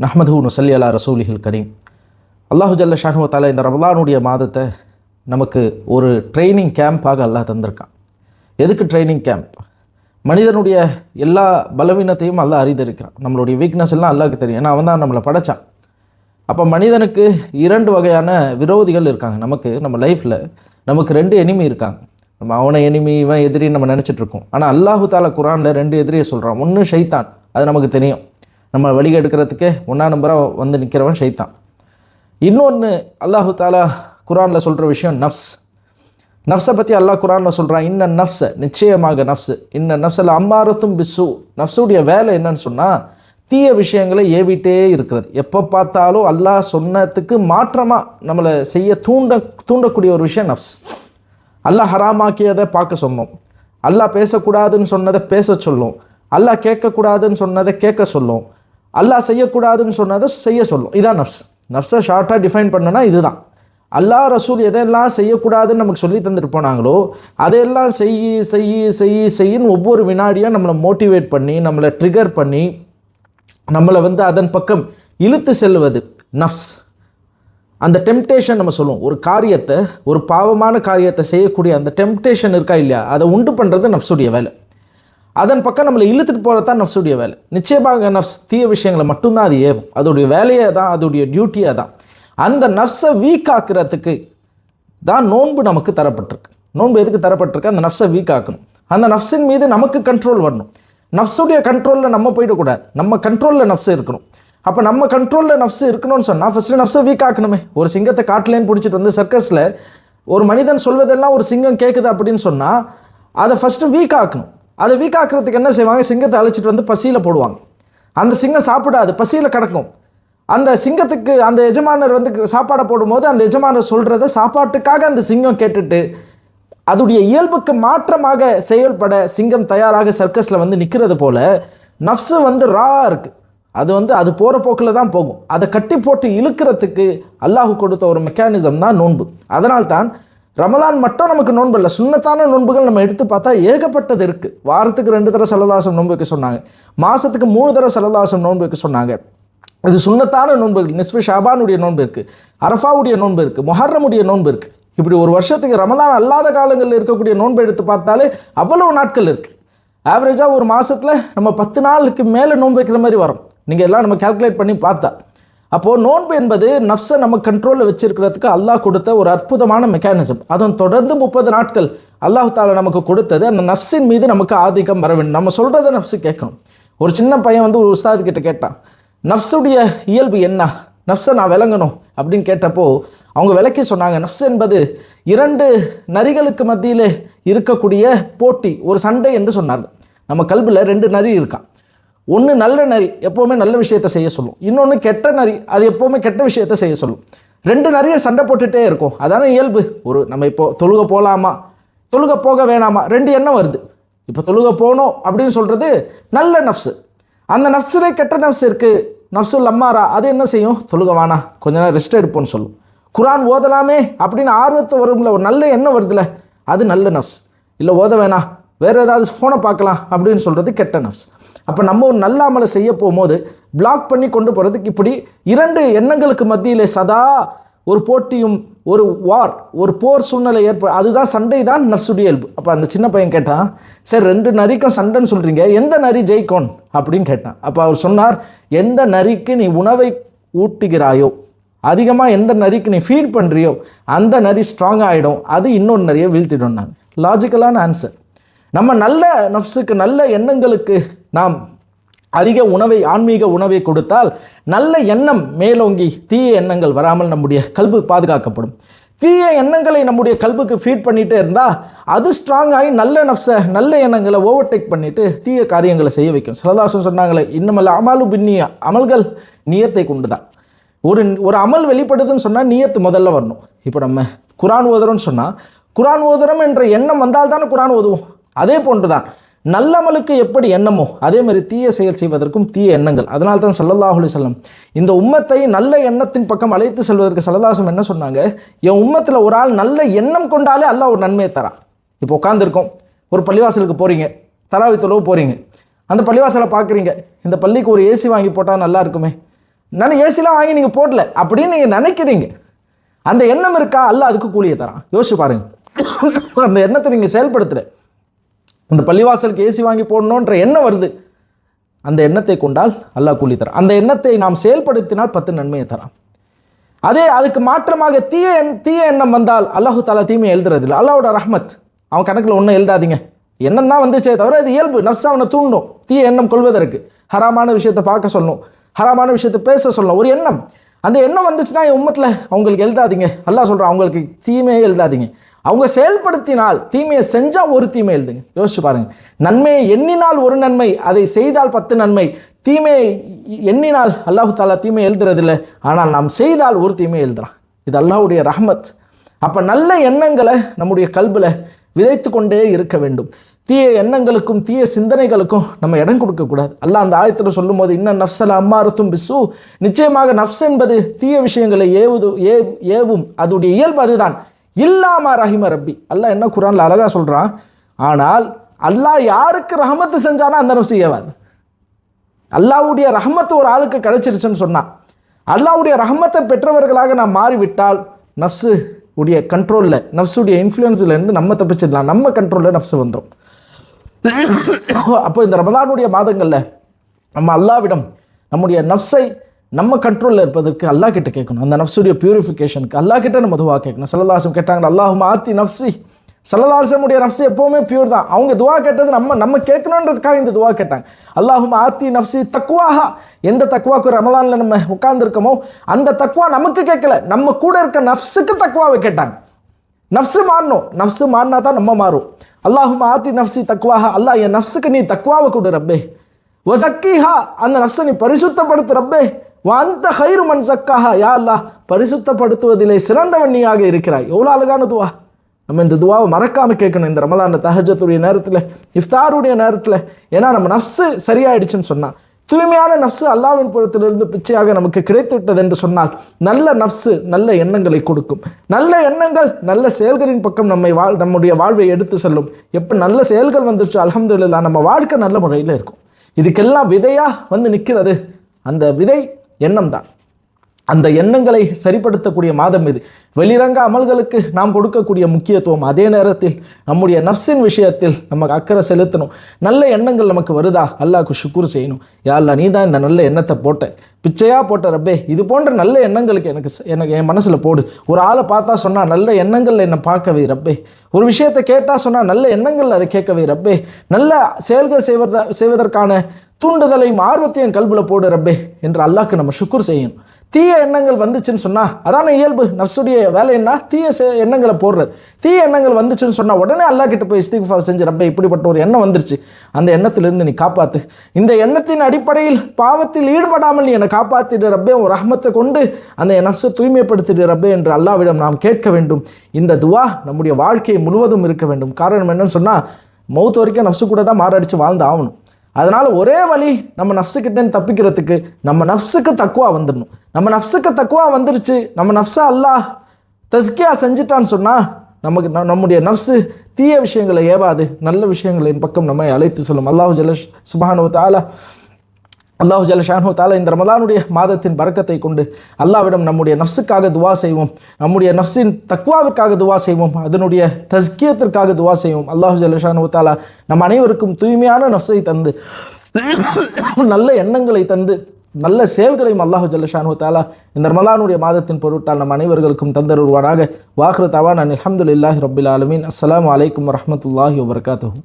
நஹ்மதுஹு நுஸல்லி அலா ரசூலிஹில் கரீம். அல்லாஹு ஜல்ல ஷானு வ தஆலா இந்த ரமலானுடைய மாதத்தை நமக்கு ஒரு ட்ரைனிங் கேம்பாக அல்லாஹ் தந்திருக்கான். எதுக்கு ட்ரைனிங் கேம்ப்? மனிதனுடைய எல்லா பலவீனத்தையும் அல்லாஹ் அறிந்திருக்கிறான். நம்மளுடைய வீக்னஸ் எல்லாம் அல்லாஹ்க்கு தெரியும். ஏன்னா அவன் தான் நம்மளை படைச்சான். அப்போ மனிதனுக்கு இரண்டு வகையான விரோதிகள் இருக்காங்க. நம்ம லைஃப்பில் நமக்கு ரெண்டு எனிமி இருக்காங்க. நம்ம அவனை எனிமி இவன் எதிரின்னு நம்ம நினச்சிட்ருக்கோம். ஆனால் அல்லாஹு தாலா குரானில் ரெண்டு எதிரியை சொல்கிறான். ஒன்று ஷைத்தான், அது நமக்கு தெரியும். நம்ம வழி எடுக்கிறதுக்கு ஒன்றா நம்பராக வந்து நிற்கிறவன் ஷைத்தான். இன்னொன்று அல்லாஹு தாலா குரானில் சொல்கிற விஷயம் நஃப்ஸை பற்றி அல்லாஹ் குரானில் சொல்கிறான். இன்ன நஃப்ஸை, நிச்சயமாக நஃப்ஸு, இன்ன நஃப்ஸில் அம்மாரத்தும் பிஸ்ஸு. நஃப்ஸுடைய வேலை என்னன்னு சொன்னால் தீய விஷயங்களை ஏவிட்டே இருக்கிறது. எப்போ பார்த்தாலும் அல்லாஹ் சொன்னதுக்கு மாற்றமாக நம்மளை செய்ய தூண்டக்கூடிய ஒரு விஷயம் நஃப்ஸ். அல்லாஹ் ஹராமாக்கியதை பார்க்க சொன்னோம், அல்லாஹ் பேசக்கூடாதுன்னு சொன்னதை பேச சொல்லும், அல்லாஹ் கேட்கக்கூடாதுன்னு சொன்னதை கேட்க சொல்லும், அல்லாஹ் செய்யக்கூடாதுன்னு சொன்னதை செய்ய சொல்லும். இதான் நஃப்ஸை ஷார்ட்டாக டிஃபைன் பண்ணனா இதுதான். அல்லாஹ் ரசூல் எதெல்லாம் செய்யக்கூடாதுன்னு நமக்கு சொல்லி தந்துட்டு போனாங்களோ அதையெல்லாம் செய்யின்னு ஒவ்வொரு வினாடியாக நம்மளை மோட்டிவேட் பண்ணி, நம்மளை ட்ரிகர் பண்ணி, நம்மளை அதன் பக்கம் இழுத்து செல்வது நஃப்ஸ். அந்த டெம்டேஷன் நம்ம சொல்லுவோம். ஒரு காரியத்தை, ஒரு பாவமான காரியத்தை செய்யக்கூடிய அந்த டெம்டேஷன் இருக்கா இல்லையா, அதை உண்டு பண்ணுறது நஃப்ஸுடைய வேலை. அதன் பக்கம் நம்மளை இழுத்துட்டு போகிறது தான் நஃப்ஸுடைய வேலை. நிச்சயமாக நஃப்ஸ் தீய விஷயங்களை மட்டும்தான் அது ஏவும். அதோடைய வேலையே தான், அதோடைய டியூட்டியே தான். அந்த நஃப்ஸை வீக் ஆக்குறதுக்கு தான் நோன்பு நமக்கு தரப்பட்டிருக்கு. நோன்பு எதுக்கு தரப்பட்டிருக்கு? அந்த நஃப்ஸை வீக் ஆக்கணும். அந்த நஃப்ஸின் மீது நமக்கு கண்ட்ரோல் வரணும். நஃப்ஸுடைய கண்ட்ரோலில் நம்ம போயிடக்கூடாது. நம்ம கண்ட்ரோலில் நஃப்ஸ் இருக்கணும். அப்போ நம்ம கண்ட்ரோலில் நஃப்ஸ் இருக்கணும்னு சொன்னால் ஃபஸ்ட்டு நஃப்ஸை வீக் ஆக்கணுமே. ஒரு சிங்கத்தை காட்டிலேன்னு பிடிச்சிட்டு சர்க்கஸில் ஒரு மனிதன் சொல்வதெல்லாம் ஒரு சிங்கம் கேட்குது அப்படின்னு சொன்னால் அதை ஃபஸ்ட்டு வீக் ஆக்கணும். அதை வீக் ஆக்கிறதுக்கு என்ன செய்வாங்க? சிங்கத்தை அழைச்சிட்டு பசியில் போடுவாங்க. அந்த சிங்கம் சாப்பிடாது, பசியில் கிடக்கும். அந்த சிங்கத்துக்கு அந்த எஜமானர் சாப்பாடை போடும்போது அந்த எஜமானர் சொல்கிறத சாப்பாட்டுக்காக அந்த சிங்கம் கேட்டுட்டு அதோடைய இயல்புக்கு மாற்றமாக செயல்பட சிங்கம் தயாராக சர்க்கஸில் நிற்கிறது போல் நஃப்ஸு ரா இருக்குது. அது போகிற போக்கில் தான் போகும். அதை கட்டி போட்டு இழுக்கிறதுக்கு அல்லாஹ் கொடுத்த ஒரு மெக்கானிசம் தான் நோன்பு. அதனால்தான் ரமலான் மட்டும் நமக்கு நோன்பு இல்லை, சுன்னத்தான நோன்புகள் நம்ம எடுத்து பார்த்தா ஏகப்பட்டது இருக்குது. வாரத்துக்கு 2 தடவை ஸல்லல்லாஹு நோன்பு வைக்க சொன்னாங்க, மாதத்துக்கு 3 தடவை ஸல்லல்லாஹு நோன்பு வைக்க சொன்னாங்க. இது சுன்னத்தான நோன்புகள். நிஸ்ஃபு ஷாபானுடைய நோன்பு இருக்குது, அரஃபாவுடைய நோன்பு இருக்குது, முஹர்ரமுடைய நோன்பு இருக்குது. இப்படி ஒரு வருஷத்துக்கு ரமலான் அல்லாத காலங்களில் இருக்கக்கூடிய நோன்பு எடுத்து பார்த்தாலே அவ்வளவு நாட்கள் இருக்குது. ஆவரேஜாக ஒரு மாதத்தில் நம்ம 10 நாளுக்கு மேலே நோன்பு வைக்கிற மாதிரி வரும். நீங்கள் எல்லாம் நம்ம கால்குலேட் பண்ணி பார்த்தா. அப்போது நோன்பு என்பது நஃப்ஸை நம்ம கண்ட்ரோலில் வச்சுருக்கிறதுக்கு அல்லாஹ் கொடுத்த ஒரு அற்புதமான மெக்கானிசம். அதன் தொடர்ந்து 30 நாட்கள் அல்லாஹ் தாலா நமக்கு கொடுத்தது. அந்த நஃப்ஸின் மீது நமக்கு ஆதிக்கம் வர வேண்டும். நம்ம சொல்கிறத நஃப்ஸு கேட்கணும். ஒரு சின்ன பையன் ஒரு உஸ்தாது கிட்ட கேட்டான், நஃப்ஸுடைய இயல்பு என்ன, நஃப்ஸை நான் விளங்கணும் அப்படின்னு கேட்டப்போ அவங்க விளக்கி சொன்னாங்க, நஃப்ஸ் என்பது 2 நரிகளுக்கு மத்தியில் இருக்கக்கூடிய போட்டி, ஒரு சண்டை என்று சொன்னார்கள். நம்ம கல்பில் 2 நரி இருக்கான். ஒன்று நல்ல நரி, எப்போவுமே நல்ல விஷயத்தை செய்ய சொல்லும். இன்னொன்று கெட்ட நரி, அது எப்போவுமே கெட்ட விஷயத்தை செய்ய சொல்லும். 2 நரியை சண்டை போட்டுகிட்டே இருக்கும். அதான இயல்பு. நம்ம இப்போ தொழுக போகலாமா, தொழுக போக வேணாமா, 2 எண்ணம் வருது. இப்போ தொழுக போகணும் அப்படின்னு சொல்கிறது நல்ல நஃப்ஸு. அந்த நஃப்ஸிலே கெட்ட நஃப்ஸ் இருக்குது, நஃப்ஸுல் அம்மாரா. அது என்ன செய்யும்? தொழுக வேணா, கொஞ்ச நேரம் ரெஸ்ட் எடுப்போன்னு சொல்லும். குரான் ஓதலாமே அப்படின்னு ஆர்வத்தை வரும்ல, ஒரு நல்ல எண்ணம் வருதுல, அது நல்ல நஃப்ஸ். இல்லை ஓத வேணாம், வேறு ஏதாவது ஃபோனை பார்க்கலாம் அப்படின்னு சொல்கிறது கெட்ட நஃப்ஸ். அப்போ நம்ம ஒரு நல்ல அமலை செய்ய போகும்போது பிளாக் பண்ணி கொண்டு போகிறதுக்கு இப்படி 2 எண்ணங்களுக்கு மத்தியில் சதா ஒரு போட்டியும் ஒரு வார், ஒரு போர் சூழ்நிலை அதுதான் சண்டை தான் நஃப்ஸுடைய இயல்பு. அப்போ அந்த சின்ன பையன் கேட்டான், சரி 2 நரிக்கும் சண்டைன்னு சொல்கிறீங்க, எந்த நரி ஜெயிக்கும் அப்படின்னு கேட்டான். அப்போ அவர் சொன்னார், எந்த நரிக்கு நீ உணவை ஊட்டுகிறாயோ, அதிகமாக எந்த நரிக்கு நீ ஃபீட் பண்ணுறியோ அந்த நரி ஸ்ட்ராங் ஆகிடும், அது இன்னொரு நரியை வீழ்த்திடும். நாங்கள் லாஜிக்கலான ஆன்சர். நம்ம நல்ல நஃப்ஸுக்கு, நல்ல எண்ணங்களுக்கு நாம் அதிக உணவை, ஆன்மீக உணவை கொடுத்தால் நல்ல எண்ணம் மேலோங்கி தீய எண்ணங்கள் வராமல் நம்முடைய கல்பு பாதுகாக்கப்படும். தீய எண்ணங்களை நம்முடைய கல்புக்கு ஃபீட் பண்ணிகிட்டே இருந்தால் அது ஸ்ட்ராங் ஆகி நல்ல நஃப்ஸை, நல்ல எண்ணங்களை ஓவர்டேக் பண்ணிவிட்டு தீய காரியங்களை செய்ய வைக்கும். ஸல்லல்லாஹு சொன்னாங்களே, இன்னமல் அமாலு பின்னியா, அமல்கள் நியத்தை கொண்டு தான். ஒரு அமல் வெளிப்படுதுன்னு சொன்னால் நியத்து முதல்ல வரணும். இப்போ நம்ம குரான் ஓதுறோம்னு சொன்னால் குரான் ஓதுறோம் என்ற எண்ணம் வந்தால் தானே குரான் ஓதுவோம். அதே போன்று தான் நல்ல அமலுக்கு எப்படி எண்ணமோ அதே மாதிரி தீய செயல் செய்வதற்கும் தீய எண்ணங்கள். அதனால தான் ஸல்லல்லாஹு அலைஹி வஸல்லம் இந்த உம்மத்தை நல்ல எண்ணத்தின் பக்கம் அழைத்து செல்வதற்கு ஸல்லல்லாஹு என்ன சொன்னாங்க, என் உம்மத்தில் ஒரு ஆள் நல்ல எண்ணம் கொண்டாலே அல்லாஹ் ஒரு நன்மையை தரான். இப்போ உட்காந்துருக்கோம், ஒரு பள்ளிவாசலுக்கு போகிறீங்க, தராவி தொழுவு போகிறீங்க, அந்த பள்ளிவாசலை பார்க்குறீங்க, இந்த பள்ளிக்கு ஒரு ஏசி வாங்கி போட்டால் நல்லா இருக்குமே, நான் ஏசிலாம் வாங்கி நீங்கள் போடல அப்படின்னு நீங்கள் நினைக்கிறீங்க. அந்த எண்ணம் இருக்கா? அல்லாஹ் அதுக்கு கூலியை தரான். யோசிச்சு பாருங்க. அந்த எண்ணத்தை நீங்கள் செயல்படுத்துகிற, அந்த பள்ளிவாசலுக்கு ஏசி வாங்கி போடணுன்ற எண்ணம் வருது, அந்த எண்ணத்தை கொண்டால் அல்லாஹ் கூலி தரான். அந்த எண்ணத்தை நாம் செயல்படுத்தினால் 10 நன்மையை தரான். அதே அதுக்கு மாற்றமாக தீய எண்ணம் வந்தால் அல்லாஹு தாலா தீமையை எழுதுறதில்லை. அல்லாஹோட ரஹ்மத், அவன் கணக்கில் ஒன்றும் எழுதாதீங்க, எண்ணம் தான் வந்துச்சே தவிர இது இயல்பு. நஃப்ஸ் அவனை தூண்டும் தீய எண்ணம் கொள்வதற்கு. ஹராமான விஷயத்தை பார்க்க சொல்லணும், ஹராமான விஷயத்தை பேச சொல்லணும். ஒரு எண்ணம், அந்த எண்ணம் வந்துச்சுன்னா என் உம்மத்தில் அவங்களுக்கு எழுதாதீங்க. அல்லாஹ் சொல்கிறான், அவங்களுக்கு தீமையை எழுதாதீங்க. அவங்க செயல்படுத்தினால், தீமையை செஞ்சால் ஒரு தீமை எழுதுங்க. யோசிச்சு பாருங்கள். நன்மையை எண்ணினால் ஒரு நன்மை, அதை செய்தால் 10 நன்மை. தீமையை எண்ணினால் அல்லாஹு தாலா தீமை எழுதுறதில்லை, ஆனால் நாம் செய்தால் ஒரு தீமை எழுதுறான். இது அல்லாஹ்வுடைய ரஹ்மத். அப்போ நல்ல எண்ணங்களை நம்முடைய கல்பில் விதைத்து கொண்டே இருக்க வேண்டும். தீய எண்ணங்களுக்கும் தீய சிந்தனைகளுக்கும் நம்ம இடம் கொடுக்கக்கூடாது. அல்லாஹ் அந்த ஆயத்தில் சொல்லும் போது, இன்ன நஃப்ஸல அம்மாரத்தும் பிஸ்ஸு, நிச்சயமாக நஃப்ஸ் என்பது தீய விஷயங்களை ஏவும், அதோடைய இயல்பு அதுதான். இல்லாமா ரஹிம ரப்பி, அல்லாஹ் என்ன குர்ஆன்ல அழகா சொல்கிறான். ஆனால் அல்லாஹ் யாருக்கு ரஹமத்து செஞ்சானா அந்த நஃப்ஸ் ஏவாது. அல்லாஹ்வுடைய ரஹமத்து ஒரு ஆளுக்கு கிடைச்சிருச்சுன்னு சொன்னான், அல்லாஹ்வுடைய ரஹமத்தை பெற்றவர்களாக நாம் மாறிவிட்டால் நஃப்ஸு உடைய கண்ட்ரோலில், நஃப்ஸுடைய இன்ஃப்ளூயன்ஸிலேருந்து நம்ம தப்பிச்சிடலாம். நம்ம கண்ட்ரோலில் நஃப்ஸு வந்துடும். அப்போ இந்த ரமலானுடைய மாதங்களில் நம்ம அல்லாஹ்விடம் நம்முடைய நஃப்ஸை நம்ம கண்ட்ரோலில் இருப்பதற்கு அல்லாஹ் கிட்ட கேட்கணும். அந்த நஃப்ஸுடைய பியூரிஃபிகேஷனுக்கு அல்லாஹ் கிட்ட நம்ம துவா கேட்கணும். ஸல்லல்லாஹு அலைஹி வஸல்லம் கேட்டாங்க, அல்லாஹும்ம ஆத்தி நஃப்ஸி. ஸல்லல்லாஹு அலைஹி வஸல்லம் உடைய நஃப்ஸ் எப்போவுமே பியூர் தான். அவங்க துவா கேட்டது நம்ம கேட்கணுன்றதுக்காக இந்த துவா கேட்டாங்க. அல்லாஹும்ம ஆத்தி நஃப்ஸி தக்வாஹா. எந்த தக்வாக்கு ரமலானில் நம்ம உட்கார்ந்துருக்கோமோ அந்த தக்வா நமக்கு கேட்கல, நம்ம கூட இருக்க நஃப்ஸுக்கு தக்வாவை கேட்டாங்க. நஃப்ஸு மாறணும், நஃப்ஸு மாறினா தான் நம்ம மாறும். அல்லாஹும்ம ஆத்தி நஃப்ஸி தக்வாஹா, அல்லாஹ் என் நஃப்ஸுக்கு நீ தக்வாவை கொடு ரப்பே. வஸக்கிஹா, அந்த நஃப்ஸை நீ பரிசுத்தப்படுத்து ரப்பே. வஅன்த கைரு மன் ஸக்காஹா, யா அல்லாஹ் பரிசுத்தப்படுத்துவதிலே சிறந்தவன் நீயாக இருக்கிறாய். எவ்வளோ அழகான துவா. நம்ம இந்த துவாவை மறக்காமல் கேட்கணும் இந்த ரமலான் தஹஜ்ஜுடைய நேரத்தில், இஃப்தாருடைய நேரத்தில். ஏன்னா நம்ம நஃப்ஸு சரியாயிடுச்சுன்னு சொன்னால், தூய்மையான நஃப்ஸு அல்லாஹ்வின் புறத்திலிருந்து பிச்சையாக நமக்கு கிடைத்து விட்டது என்று சொன்னால், நல்ல நஃப்ஸு நல்ல எண்ணங்களை கொடுக்கும். நல்ல எண்ணங்கள் நல்ல செயல்களின் பக்கம் நம்முடைய வாழ்வை எடுத்து செல்லும். எப்போ நல்ல செயல்கள் வந்துருச்சோ அல்ஹம்துலில்லாஹ் நம்ம வாழ்க்கை நல்ல முறையில் இருக்கும். இதுக்கெல்லாம் விதையாக வந்து நிற்கிறது அந்த விதை எண்ணம் தான். அந்த எண்ணங்களை சரிப்படுத்தக்கூடிய மாதம் இது. வெளிரங்க அமல்களுக்கு நாம் கொடுக்கக்கூடிய முக்கியத்துவம், அதே நேரத்தில் நம்முடைய நஃப்ஸின் விஷயத்தில் நமக்கு அக்கறை செலுத்தணும். நல்ல எண்ணங்கள் நமக்கு வருதா, அல்லாஹ்க்கு ஷுக்கூர் செய்யணும். யா அல்லாஹ் நீ தான் இந்த நல்ல எண்ணத்தை போட்ட, பிச்சையாக போட்ட ரப்பே, இது போன்ற நல்ல எண்ணங்களுக்கு எனக்கு என் மனசில் போடு. ஒரு ஆளை பார்த்தா சொன்னால் நல்ல எண்ணங்கள் என்னை பார்க்கவே ரப்பே. ஒரு விஷயத்தை கேட்டால் சொன்னால் நல்ல எண்ணங்கள் அதை கேட்கவே ரப்பே. நல்ல செயல்கள் செய்வதற்கான தூண்டுதலையும் ஆர்வத்தையும் கல்பில் போடு ரப்பே என்று அல்லாஹ்க்கு நம்ம ஷுக்கூர் செய்யணும். தீய எண்ணங்கள் வந்துச்சுன்னு சொன்னால் அதான இயல்பு. நஃப்ஸுடைய வேலை என்ன? தீய எண்ணங்களை போடுறது. தீய எண்ணங்கள் வந்துச்சுன்னு சொன்னால் உடனே அல்லாஹ் கிட்ட போய் இஸ்திக்ஃபார் செஞ்சு, ரப்பே இப்படிப்பட்ட ஒரு எண்ணம் வந்துருச்சு, அந்த எண்ணத்திலிருந்து நீ காப்பாற்று. இந்த எண்ணத்தின் அடிப்படையில் பாவத்தில் ஈடுபடாமல் நீ என்னை காப்பாற்றிடு ரப்பே. ஒரு ரஹ்மத்தை கொண்டு அந்த நஃப்ஸை தூய்மைப்படுத்திடு ரப்பே என்று அல்லாஹ்விடம் நாம் கேட்க வேண்டும். இந்த துவா நம்முடைய வாழ்க்கையை முழுவதும் இருக்க வேண்டும். காரணம் என்னன்னு சொன்னால், மௌத் வரைக்கும் நஃப்ஸு கூட தான் மாரடித்து வாழ்ந்து ஆகணும். அதனால் ஒரே வழி நம்ம நஃப்ஸுக்கிட்டேன்னு தப்பிக்கிறதுக்கு, நம்ம நஃப்ஸுக்கு தக்வா வந்துடணும். நம்ம நஃப்ஸுக்கு தக்வா வந்துருச்சு, நம்ம நஃப்ஸை அல்லாஹ் தஸ்கியா செஞ்சுட்டான்னு சொன்னால் நம்முடைய நஃப்ஸு தீய விஷயங்களை ஏவாது, நல்ல விஷயங்களின் பக்கம் நம்மை அழைத்து சொல்லும். அல்லாஹு ஜல்ல சுப்ஹானஹு ஷானஹு தஆலா இந்த ரமலானுடைய மாதத்தின் பரக்கத்தை கொண்டு அல்லாஹ்விடம் நம்முடைய நஃப்ஸுக்காக துவா செய்வோம், நம்முடைய நஃப்ஸின் தக்வாவிற்காக துவா செய்வோம், அதனுடைய தஸ்கியத்திற்காக துவா செய்வோம். அல்லாஹு ஜல்ல ஷானஹு தஆலா நம் அனைவருக்கும் தூய்மையான நஃப்ஸை தந்து, நல்ல எண்ணங்களை தந்து, நல்ல செயல்களையும் அல்லாஹு ஜல்ல ஷானஹு தஆலா இந்த ரமலானுடைய மாதத்தின் பொருட்டால் நம் அனைவர்களுக்கும் தந்தருள்வானாக. வாஹிரு தவானா அல்ஹம்துலில்லாஹி ரப்பில் ஆலமீன். அஸ்ஸலாமு அலைக்கும் வரஹ்மத்துல்லாஹி வபரகாத்துஹு.